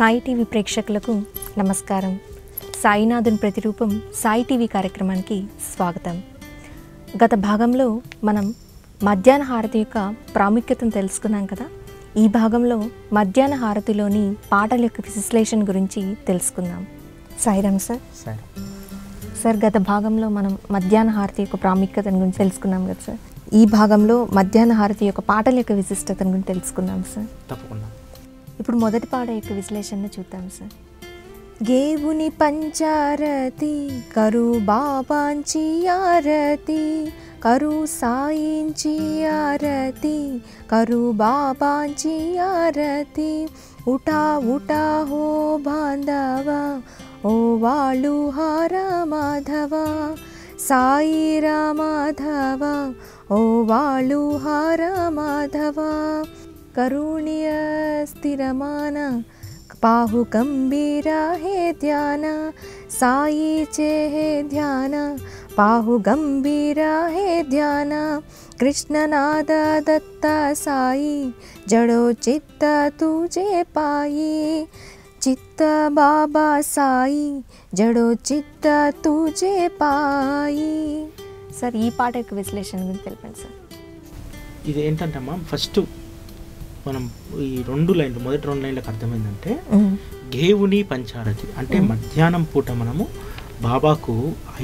Sai TV ప్రేక్షకులకు నమస్కారం. సాయినాథుని ప్రతిరూపం సాయి టీవీ కార్యక్రమానికి స్వాగతం. గత భాగంలో మనం మధ్యాహ్న హారతి యొక్క ప్రాముఖ్యతను తెలుసుకున్నాం కదా. ఈ భాగంలో మధ్యాహ్న హారతిలోని పాటల యొక్క విశ్లేషణ గురించి తెలుసుకుందాం. సాయిరామ్ సార్. సార్, గత భాగంలో మనం మధ్యాహ్న హారతి యొక్క ప్రాముఖ్యతను గురించి తెలుసుకున్నాం కదా సార్. ఈ భాగంలో మధ్యాహ్న హారతి యొక్క పాటల యొక్క విశిష్టతను గురించి తెలుసుకుందాం సార్. తప్పకుండా. ఇప్పుడు మొదటి పాట యొక్క విశ్లేషణ చూద్దాం సార్. గేవుని పంచారతి కరు బాబాంచి ఆరతి కరు సాయించి ఆరతి కరు బాబాంచి ఆరతి ఉఠా ఉఠా హో బాంధవ ఓ వాళు హార మాధవ సాయి రామాధవ ఓ వాళు హార మాధవ కరుణ్య స్థిరమాన పాహు గంభీర హే ధ్యాన సాయి చే హే ధ్యాన పాహు గంభీర హే ధ్యాన కృష్ణనాద దత్త సాయి జడో చిత్త తుజే పాయి చిత్త బాబా సాయి జడో చిత్త తుజే పాయి. సార్, ఈ పాట యొక్క విశ్లేషణ గురించి తెలిపండి సార్. ఇది ఏంటంటే అమ్మా, ఫస్ట్ మనం ఈ మొదటి రెండు లైన్లకు అర్థమైందంటే గేవుని పంచారతి అంటే మధ్యాహ్నం పూట మనము బాబాకు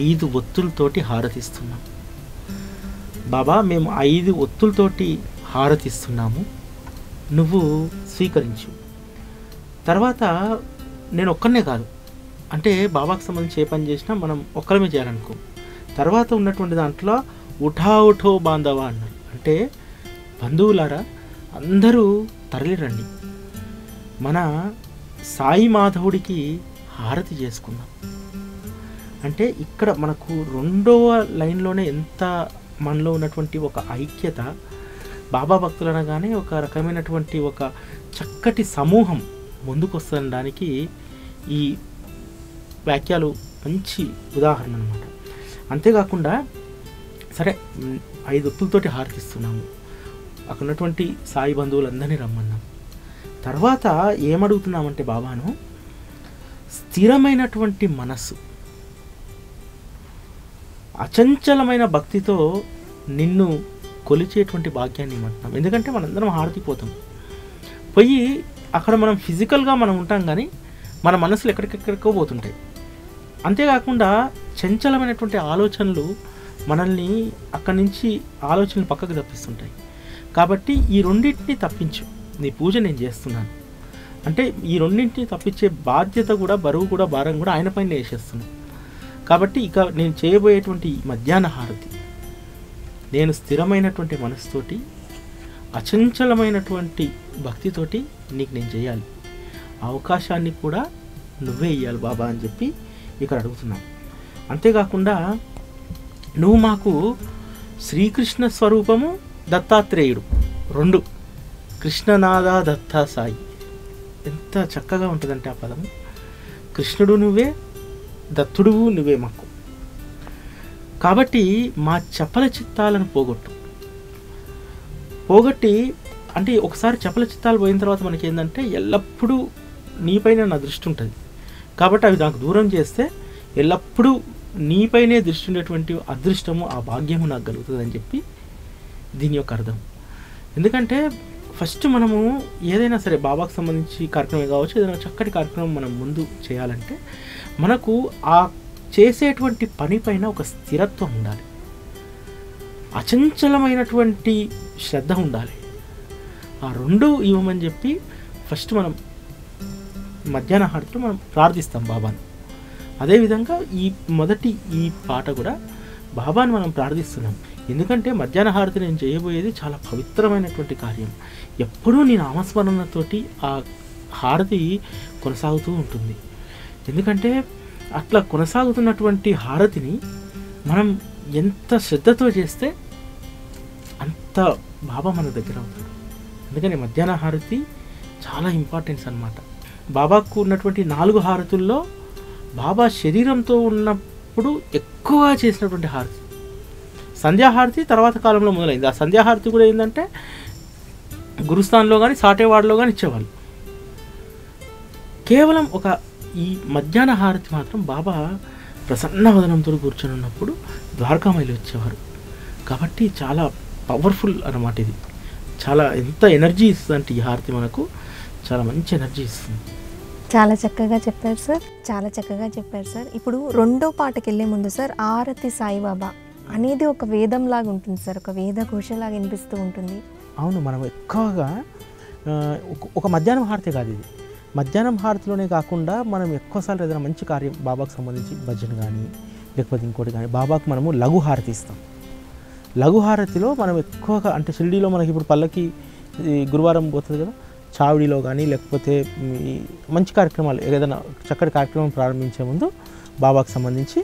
5 ఒత్తులతోటి హారతిస్తున్నాం. బాబా, మేము 5 ఒత్తులతోటి హారతిస్తున్నాము, నువ్వు స్వీకరించు. తర్వాత నేను ఒక్కనే కాదు, అంటే బాబాకు సంబంధించి ఏ పని చేసినా మనం ఒక్కరమే చేయాలనుకో. తర్వాత ఉన్నటువంటి దాంట్లో ఉఠా ఉఠో బాంధవ అన్నారు, అంటే బంధువులారా అందరూ తరలిరండి, మన సాయి మాధవుడికి హారతి చేసుకుందాం. అంటే ఇక్కడ మనకు రెండవ లైన్లోనే ఎంత మనలో ఉన్నటువంటి ఒక ఐక్యత, బాబా భక్తులు అనగానే ఒక రకమైనటువంటి ఒక చక్కటి సమూహం ముందుకు వస్తుండడానికి ఈ వాక్యాలు మంచి ఉదాహరణ అన్నమాట. అంతేకాకుండా సరే 5 ఒత్తులతోటి హారతిస్తున్నాము, అక్కడ ఉన్నటువంటి సాయి బంధువులందరినీ రమ్మన్నాం. తర్వాత ఏమడుగుతున్నామంటే బాబాను, స్థిరమైనటువంటి మనస్సు, అచంచలమైన భక్తితో నిన్ను కొలిచేటువంటి భాగ్యాన్ని ఇమ్మంటున్నాం. ఎందుకంటే మనందరం హారతిపోతాం, పోయి అక్కడ మనం ఫిజికల్గా మనం ఉంటాం, కానీ మన మనసులు ఎక్కడికెక్కడికో పోతుంటాయి. అంతేకాకుండా చంచలమైనటువంటి ఆలోచనలు మనల్ని అక్కడి నుంచి ఆలోచనలు పక్కకు తప్పిస్తుంటాయి. కాబట్టి ఈ రెండింటిని తప్పించు, నీ పూజ నేను చేస్తున్నాను అంటే ఈ రెండింటిని తప్పించే బాధ్యత కూడా, బరువు కూడా, భారం కూడా ఆయన పైన వేసేస్తున్నాను. కాబట్టి ఇక నేను చేయబోయేటువంటి మధ్యాహ్న హారతి నేను స్థిరమైనటువంటి మనసుతోటి, అచంచలమైనటువంటి భక్తితోటి నీకు నేను చేయాలి, అవకాశాన్ని కూడా నువ్వే ఇవ్వాలి బాబా అని చెప్పి ఇక్కడ అడుగుతున్నాను. అంతేకాకుండా నువ్వు మాకు శ్రీకృష్ణ స్వరూపము, దత్తాత్రేయుడు 2, కృష్ణనాద దత్తా సాయి. ఎంత చక్కగా ఉంటుందంటే ఆ పదము. కృష్ణుడు నువ్వే, దత్తుడు నువ్వే మాకు. కాబట్టి మా చపల చిత్తాలను పోగొట్టి అంటే ఒకసారి చపల చిత్తాలు పోయిన తర్వాత మనకి ఏంటంటే ఎల్లప్పుడూ నీపైన నా దృష్టి ఉంటుంది. కాబట్టి అవి నాకు దూరం చేస్తే ఎల్లప్పుడూ నీపైనే దృష్టి ఉండేటువంటి అదృష్టము, ఆ భాగ్యము నాకు కలుగుతుంది అని చెప్పి దీని యొక్క అర్థం. ఎందుకంటే ఫస్ట్ మనము ఏదైనా సరే బాబాకు సంబంధించి కార్యక్రమం కావచ్చు, ఏదైనా చక్కటి కార్యక్రమం మనం ముందు చేయాలంటే మనకు ఆ చేసేటువంటి పని పైన ఒక స్థిరత్వం ఉండాలి, అచంచలమైనటువంటి శ్రద్ధ ఉండాలి. ఆ 2 ఇవ్వమని చెప్పి ఫస్ట్ మనం మధ్యాహ్న హారతిలో మనం ప్రార్థిస్తాం బాబాను. అదేవిధంగా ఈ పాట కూడా బాబాను మనం ప్రార్థిస్తున్నాం. ఎందుకంటే మధ్యాహ్న హారతి నేను చేయబోయేది చాలా పవిత్రమైనటువంటి కార్యం. ఎప్పుడూ నీ నామస్మరణతోటి ఆ హారతి కొనసాగుతూ ఉంటుంది. ఎందుకంటే అట్లా కొనసాగుతున్నటువంటి హారతిని మనం ఎంత శ్రద్ధతో చేస్తే అంత బాబా మన దగ్గర అవుతాడు. అందుకని మధ్యాహ్న హారతి చాలా ఇంపార్టెన్స్ అన్నమాట. బాబాకు ఉన్నటువంటి 4 హారతుల్లో బాబా శరీరంతో ఉన్నప్పుడు ఎక్కువ చేసినటువంటి హారతి సంధ్యాహారతి తర్వాత కాలంలో మొదలైంది. ఆ సంధ్యాహారతి కూడా ఏంటంటే గురుస్థాన్లో కానీ సాటేవాడలో కానీ ఇచ్చేవాళ్ళు. కేవలం ఒక ఈ మధ్యాహ్న హారతి మాత్రం బాబా ప్రసన్న వదనంతో కూర్చొని ఉన్నప్పుడు ద్వారకామాయిలు వచ్చేవారు. కాబట్టి చాలా పవర్ఫుల్ అన్నమాట. ఇది చాలా ఎంత ఎనర్జీ ఇస్తుంది అంటే ఈ హారతి మనకు చాలా మంచి ఎనర్జీ ఇస్తుంది. చాలా చక్కగా చెప్పారు సార్, చాలా చక్కగా చెప్పారు సార్. ఇప్పుడు రెండో పాటకి వెళ్ళే ముందు సార్, ఆరతి సాయిబాబా అనేది ఒక వేదంలాగా ఉంటుంది సార్, ఒక వేద ఘోషలాగా వినిపిస్తూ ఉంటుంది. అవును, మనం ఎక్కువగా ఒక మధ్యాహ్నం హారతి కాదు ఇది. మధ్యాహ్నం హారతిలోనే కాకుండా మనం ఎక్కువసార్లు ఏదైనా మంచి కార్యం బాబాకు సంబంధించి భజన కానీ లేకపోతే ఇంకోటి కానీ బాబాకు మనము లఘు హారతి ఇస్తాం. లఘు హారతిలో మనం ఎక్కువగా అంటే షిరిడీలో మనకి ఇప్పుడు పల్లకి గురువారం పోతుంది కదా, చావిడిలో కానీ లేకపోతే మంచి కార్యక్రమాలు ఏదైనా చక్కటి కార్యక్రమం ప్రారంభించే ముందు బాబాకు సంబంధించి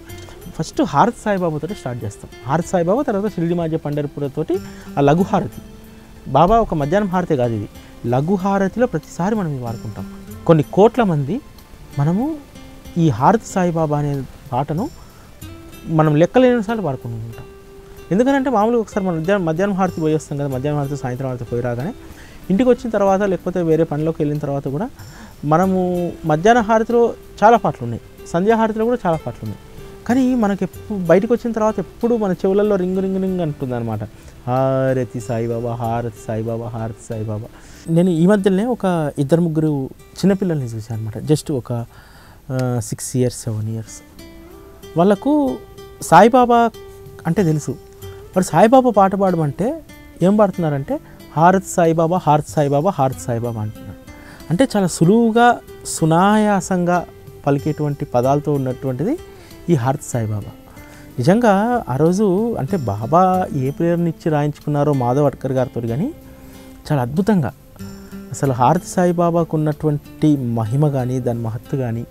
ఫస్ట్ హారతి సాయిబాబాతో స్టార్ట్ చేస్తాం. హారతి సాయిబాబా తర్వాత షిరిడి మాజీ పండరిపురతోటి ఆ లఘు హారతి. బాబా ఒక మధ్యాహ్నం హారతి కాదు ఇది, లఘు హారతిలో ప్రతిసారి మనం ఇది వాడుకుంటాం. కొన్ని కోట్ల మంది మనము ఈ హారతి సాయిబాబా అనే పాటను మనం లెక్కలేని సార్లు వాడుకుంటూ ఉంటాం. ఎందుకంటే మామూలుగా ఒకసారి మనం మధ్యాహ్నం హారతి పోయి వస్తాం కదా, మధ్యాహ్నం హారతి సాయంత్రం హారతి పోయి రాగానే ఇంటికి వచ్చిన తర్వాత లేకపోతే వేరే పనిలోకి వెళ్ళిన తర్వాత కూడా మనము మధ్యాహ్న హారతిలో చాలా పాటలు ఉన్నాయి, సంధ్యాహారతిలో కూడా చాలా పాటలు ఉన్నాయి. కానీ మనకి బయటకు వచ్చిన తర్వాత ఎప్పుడు మన చెవులలో రింగ్ రింగ్ రింగ్ అంటుంది అనమాట, హారతి సాయిబాబా, హారతి సాయిబాబా, హారతి సాయిబాబా. నేను ఈ మధ్యలోనే ఒక 2-3 చిన్నపిల్లల్ని చూశాను అనమాట, జస్ట్ ఒక 6 years 7 years. వాళ్ళకు సాయిబాబా అంటే తెలుసు, మరి సాయిబాబా పాట పాడమంటే ఏం పాడుతున్నారంటే హారతి సాయిబాబా, హారతి సాయిబాబా, హారతి సాయిబాబా అంటున్నారు. అంటే చాలా సులువుగా సునాయాసంగా పలికేటువంటి పదాలతో ఉన్నటువంటిది ఈ హారతి సాయిబాబా. నిజంగా ఆ రోజు అంటే బాబా ఏ ప్రేరణ ఇచ్చి రాయించుకున్నారో మాధవ్ అడ్కర్ గారితో, కానీ చాలా అద్భుతంగా అసలు హారతి సాయిబాబాకు ఉన్నటువంటి మహిమ కానీ దాని మహత్తు కానీ.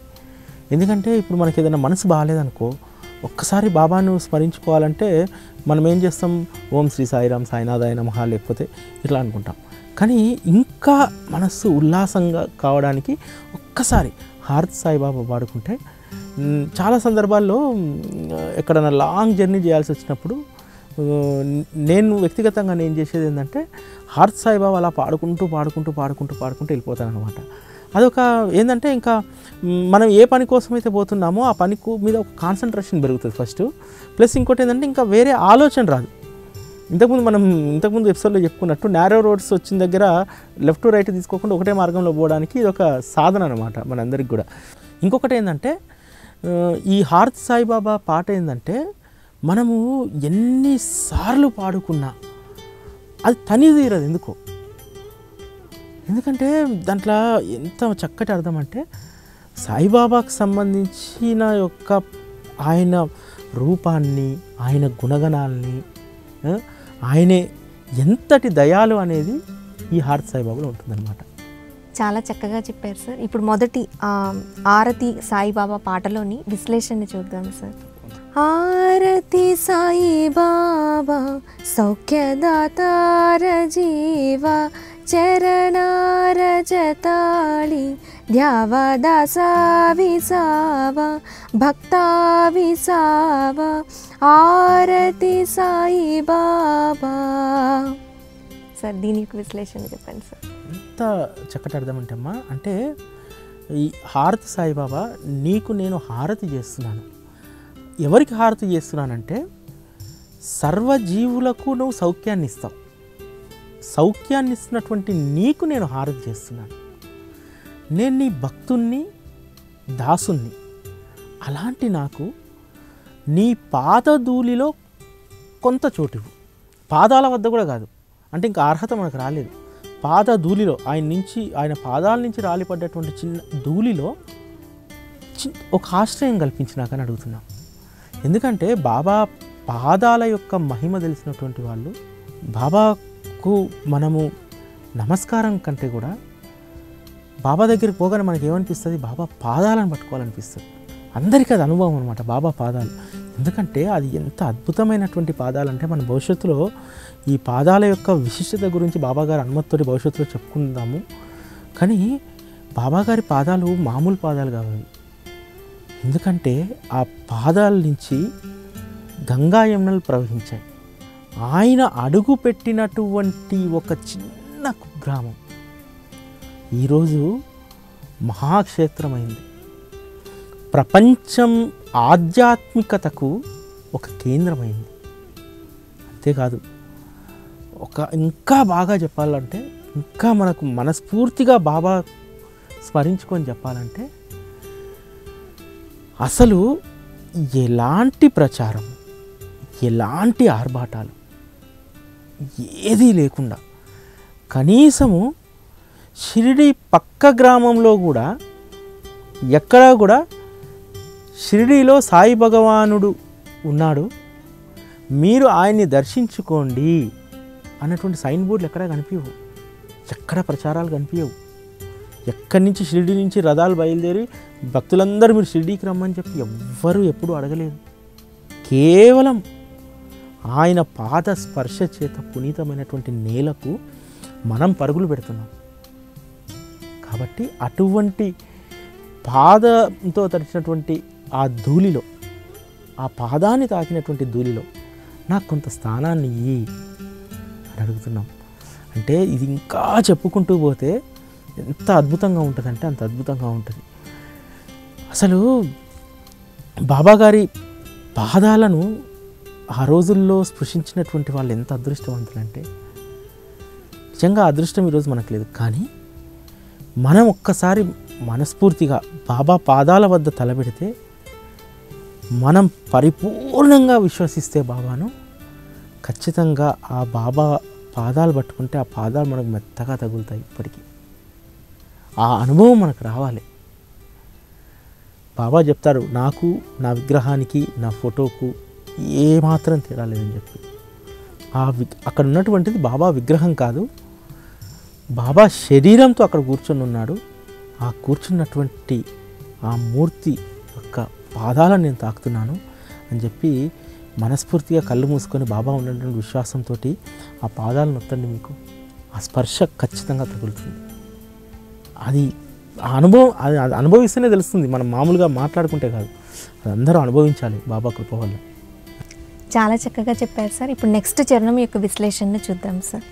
ఎందుకంటే ఇప్పుడు మనకి ఏదైనా మనసు బాగాలేదనుకో, ఒక్కసారి బాబాను స్మరించుకోవాలంటే మనం ఏం చేస్తాం, ఓం శ్రీ సాయిరామ్ సాయినాథాయ నమః లేకపోతే ఇట్లా అనుకుంటాం. కానీ ఇంకా మనస్సు ఉల్లాసంగా కావడానికి ఒక్కసారి హారతి సాయిబాబా పాడుకుంటే, చాలా సందర్భాల్లో ఎక్కడైనా లాంగ్ జర్నీ చేయాల్సి వచ్చినప్పుడు నేను వ్యక్తిగతంగా నేను చేసేది ఏంటంటే హారతి సాయిబాబా అలా పాడుకుంటూ పాడుకుంటూ పాడుకుంటూ పాడుకుంటూ వెళ్ళిపోతాను అనమాట. అదొక ఏంటంటే ఇంకా మనం ఏ పని కోసం అయితే పోతున్నామో ఆ పని మీద ఒక కాన్సన్ట్రేషన్ పెరుగుతుంది ఫస్ట్. ప్లస్ ఇంకోటి ఏంటంటే ఇంకా వేరే ఆలోచన రాదు. ఇంతకుముందు ఎపిసోడ్లో చెప్పుకున్నట్టు నేరో రోడ్స్ వచ్చిన దగ్గర లెఫ్ట్ టు రైట్ తీసుకోకుండా ఒకటే మార్గంలో పోవడానికి ఇది ఒక సాధన అనమాట మనందరికి కూడా. ఇంకొకటి ఏంటంటే ఈ హారతి సాయిబాబా పాట ఏంటంటే మనము ఎన్నిసార్లు పాడుకున్నా అది తని తీరదు ఎందుకో. ఎందుకంటే దాంట్లో ఎంత చక్కటి అర్థం అంటే సాయిబాబాకు సంబంధించిన యొక్క ఆయన రూపాన్ని, ఆయన గుణగణాలని, ఆయనే ఎంతటి దయాలు అనేది ఈ హారతి సాయిబాబాలో ఉంటుందన్నమాట. చాలా చక్కగా చెప్పారు సార్. ఇప్పుడు మొదటి ఆరతి సాయిబాబా పాటలోని విశ్లేషణ చూద్దాం సార్. ఆరతి సాయిబాబా సౌఖ్యదాతార జీవ చరణారజతాళి ధ్యావదాసా విసావ భక్తా విసావ ఆరతి సాయిబాబా. సార్ దీనికి విశ్లేషణ చెప్పండి సార్. ఎంత చక్కటి అర్థం అంటే అమ్మా, అంటే ఈ హారతి సాయిబాబా నీకు నేను హారతి చేస్తున్నాను. ఎవరికి హారతి చేస్తున్నానంటే సర్వజీవులకు నువ్వు సౌఖ్యాన్ని ఇస్తావు. సౌఖ్యాన్ని ఇస్తున్నటువంటి నీకు నేను హారతి చేస్తున్నాను. నేను నీ భక్తుణ్ణి, దాసుణ్ణి. అలాంటి నాకు నీ పాదధూళిలో కొంత చోటు, పాదాల వద్ద కూడా కాదు, అంటే ఇంకా అర్హత మనకు రాలేదు. పాదధూళిలో ఆయన పాదాల నుంచి రాలిపడ్డటువంటి చిన్న ధూళిలో ఒక ఆశ్రయం కల్పించినాకని అడుగుతున్నాం. ఎందుకంటే బాబా పాదాల యొక్క మహిమ తెలిసినటువంటి వాళ్ళు బాబాకు మనము నమస్కారం కంటే కూడా బాబా దగ్గరికి పోగానే మనకి ఏమనిపిస్తుంది, బాబా పాదాలను పట్టుకోవాలనిపిస్తుంది. అందరికీ అది అనుభవం అనమాట బాబా పాదాలు. ఎందుకంటే అది ఎంత అద్భుతమైనటువంటి పాదాలు అంటే మన భవిష్యత్తులో ఈ పాదాల యొక్క విశిష్టత గురించి బాబాగారి అనుమతితోటి భవిష్యత్తులో చెప్పుకుందాము. కానీ బాబాగారి పాదాలు మామూలు పాదాలు కావాలి. ఎందుకంటే ఆ పాదాల నుంచి గంగా యమునలు ప్రవహించాయి. ఆయన అడుగు పెట్టినటువంటి ఒక చిన్న కుగ్రామం ఈరోజు మహాక్షేత్రమైంది. ప్రపంచం ఆధ్యాత్మికతకు ఒక కేంద్రమైంది. అంతేకాదు, ఇంకా బాగా చెప్పాలంటే, ఇంకా మనకు మనస్ఫూర్తిగా బాబా స్మరించుకొని చెప్పాలంటే, అసలు ఎలాంటి ప్రచారం, ఎలాంటి ఆర్భాటాలు ఏదీ లేకుండా, కనీసము షిరిడి పక్క గ్రామంలో కూడా ఎక్కడా కూడా షిరిడీలో సాయి భగవానుడు ఉన్నాడు, మీరు ఆయన్ని దర్శించుకోండి అన్నటువంటి సైన్ బోర్డులు ఎక్కడా కనిపించవు, ఎక్కడ ప్రచారాలు కనిపించవు. ఎక్కడి నుంచి షిరిడి నుంచి రథాలు బయలుదేరి భక్తులందరూ మీరు షిరిడీకి రమ్మని చెప్పి ఎవ్వరూ ఎప్పుడూ అడగలేదు. కేవలం ఆయన పాద స్పర్శ చేత పునీతమైనటువంటి నేలకు మనం పరుగులు పెడుతున్నాం. కాబట్టి అటువంటి పాదంతో తడిచినటువంటి ఆ ధూళిలో, ఆ పాదాన్ని తాకినటువంటి ధూళిలో నాకు కొంత స్థానాన్ని ఇయ్యి అని అడుగుతున్నాం. అంటే ఇది ఇంకా చెప్పుకుంటూ పోతే ఎంత అద్భుతంగా ఉంటుందంటే అంత అద్భుతంగా ఉంటుంది. అసలు బాబాగారి పాదాలను ఆ రోజుల్లో స్పృశించినటువంటి వాళ్ళు ఎంత అదృష్టవంతులంటే, నిజంగా అదృష్టం ఈరోజు మనకు లేదు. కానీ మనం ఒక్కసారి మనస్ఫూర్తిగా బాబా పాదాల వద్ద తలబెడితే, మనం పరిపూర్ణంగా విశ్వసిస్తే బాబాను, ఖచ్చితంగా ఆ బాబా పాదాలు పట్టుకుంటే ఆ పాదాలు మనకు మెత్తగా తగులుతాయి. ఇప్పటికీ ఆ అనుభవం మనకు రావాలి. బాబా చెప్తారు, నాకు నా విగ్రహానికి నా ఫోటోకు ఏమాత్రం తేడా లేదని చెప్పి. అక్కడ ఉన్నటువంటిది బాబా విగ్రహం కాదు, బాబా శరీరంతో అక్కడ కూర్చొని ఉన్నాడు. ఆ కూర్చున్నటువంటి ఆ మూర్తి యొక్క పాదాలను నేను తాకుతున్నాను అని చెప్పి మనస్ఫూర్తిగా కళ్ళు మూసుకొని బాబా ఉన్నటువంటి విశ్వాసంతో ఆ పాదాలను నొత్తండి, మీకు ఆ స్పర్శ ఖచ్చితంగా తగులుతుంది. అది ఆ అనుభవం, అది అనుభవిస్తేనే తెలుస్తుంది, మనం మామూలుగా మాట్లాడుకుంటే కాదు, అది అందరూ అనుభవించాలి బాబా కృప వల్ల. చాలా చక్కగా చెప్పారు సార్. ఇప్పుడు నెక్స్ట్ చరణం యొక్క విశ్లేషణ చూద్దాం సార్.